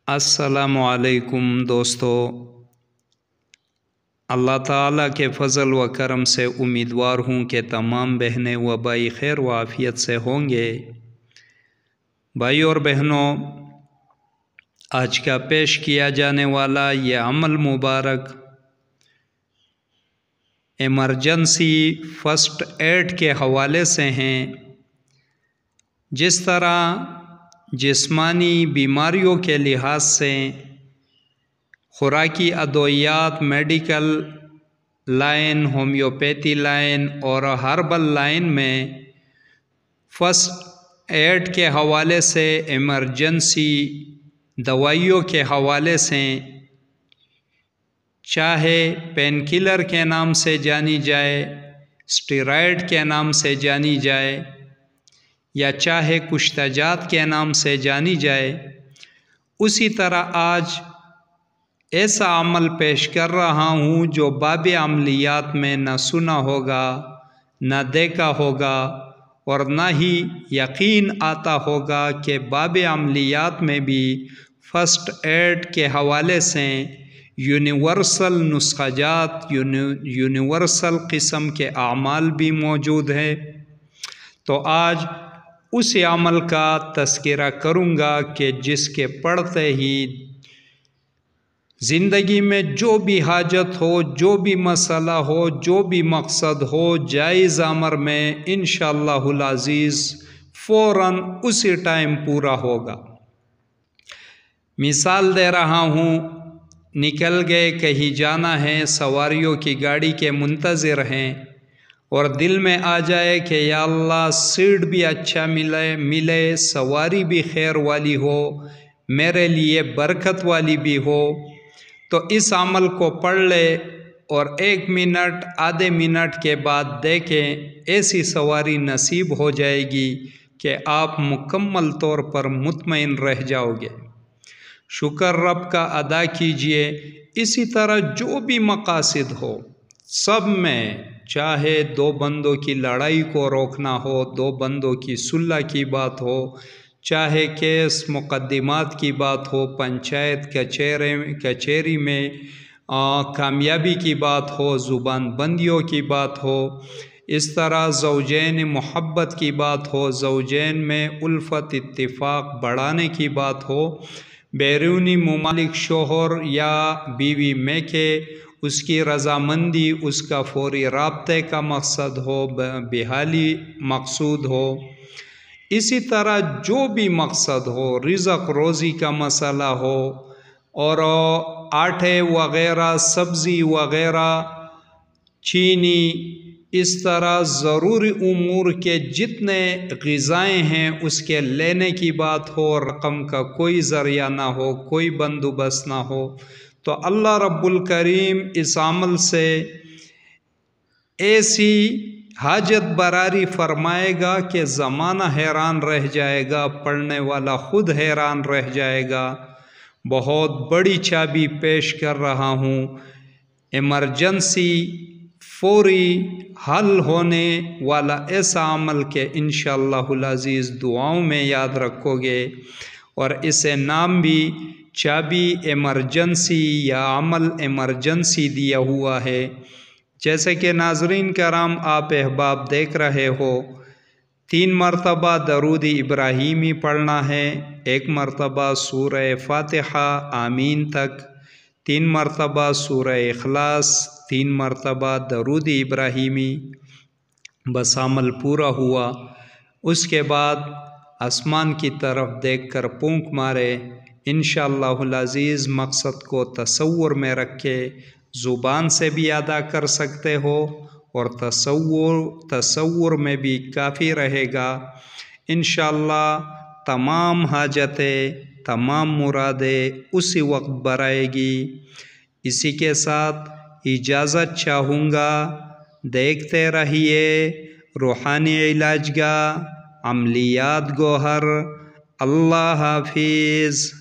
السلام علیکم دوستو، اللہ تعالیٰ کے فضل و کرم سے امیدوار ہوں کہ تمام بہنیں و بھائی خیر و عافیت سے ہوں گے۔ بھائی اور بہنوں، آج کا پیش کیا جانے والا یہ عمل مبارک ایمرجنسی فرسٹ ایڈ کے حوالے سے ہیں۔ جس طرح جسمانی بیماریوں کے لحاظ سے خوراکی ادویات، میڈیکل لائن، ہومیوپیتھی لائن اور ہربل لائن میں فرسٹ ایڈ کے حوالے سے، ایمرجنسی دوائیوں کے حوالے سے، چاہے پین کلر کے نام سے جانی جائے، اسٹیرائڈ کے نام سے جانی جائے، یا چاہے کشتہ جات کے نام سے جانی جائے، اسی طرح آج ایسا عمل پیش کر رہا ہوں جو باب عملیات میں نہ سنا ہوگا، نہ دیکھا ہوگا، اور نہ ہی یقین آتا ہوگا کہ باب عملیات میں بھی فرسٹ ایڈ کے حوالے سے یونیورسل نسخہ جات، یونیورسل قسم کے اعمال بھی موجود ہے۔ تو آج اسی عمل کا تذکرہ کروں گا کہ جس کے پڑھتے ہی زندگی میں جو بھی حاجت ہو، جو بھی مسئلہ ہو، جو بھی مقصد ہو، جائز امر میں انشاءاللہ العزیز فوراً اسی ٹائم پورا ہوگا۔ مثال دے رہا ہوں، نکل گئے، کہیں جانا ہے، سواریوں کی گاڑی کے منتظر ہیں، اور دل میں آ جائے کہ یا اللہ سیٹ بھی اچھا ملے، سواری بھی خیر والی ہو، میرے لیے برکت والی بھی ہو، تو اس عمل کو پڑھ لے اور 1 منٹ آدھے منٹ کے بعد دیکھیں، ایسی سواری نصیب ہو جائے گی کہ آپ مکمل طور پر مطمئن رہ جاؤ گے۔ شکر رب کا ادا کیجئے۔ اسی طرح جو بھی مقاصد ہو، سب میں، چاہے 2 بندوں کی لڑائی کو روکنا ہو، 2 بندوں کی صلح کی بات ہو، چاہے کیس مقدمات کی بات ہو، پنچایت کچہری میں کامیابی کی بات ہو، زبان بندیوں کی بات ہو، اس طرح زوجین محبت کی بات ہو، زوجین میں الفت اتفاق بڑھانے کی بات ہو، بیرونی ممالک شوہر یا بیوی میں کہ اس کی رضامندی، اس کا فوری رابطے کا مقصد ہو، بحالی مقصود ہو، اسی طرح جو بھی مقصد ہو، رزق روزی کا مسئلہ ہو، اور آٹے وغیرہ، سبزی وغیرہ، چینی، اس طرح ضروری امور کے جتنے غذائیں ہیں اس کے لینے کی بات ہو، رقم کا کوئی ذریعہ نہ ہو، کوئی بندوبست نہ ہو، تو اللہ رب الکریم اس عمل سے ایسی حاجت براری فرمائے گا کہ زمانہ حیران رہ جائے گا، پڑھنے والا خود حیران رہ جائے گا۔ بہت بڑی چابی پیش کر رہا ہوں، ایمرجنسی فوری حل ہونے والا ایسا عمل کہ انشاءاللہ العزیز دعاؤں میں یاد رکھو گے، اور اسے نام بھی چابی ایمرجنسی یا عمل ایمرجنسی دیا ہوا ہے۔ جیسے کہ ناظرین کرام، آپ احباب دیکھ رہے ہو، 3 مرتبہ درود ابراہیمی پڑھنا ہے، 1 مرتبہ سورہ فاتحہ آمین تک، 3 مرتبہ سورہ اخلاص، 3 مرتبہ درود ابراہیمی، بس عمل پورا ہوا۔ اس کے بعد آسمان کی طرف دیکھ کر پونک مارے، انشاءاللہ العزیز مقصد کو تصور میں رکھے، زبان سے بھی ادا کر سکتے ہو، اور تصور میں بھی کافی رہے گا۔ انشاءاللہ تمام حاجتیں، تمام مرادیں اسی وقت برائے گی۔ اسی کے ساتھ اجازت چاہوں گا، دیکھتے رہیے روحانی علاج گاہ، عملیات گوہر۔ اللہ حافظ۔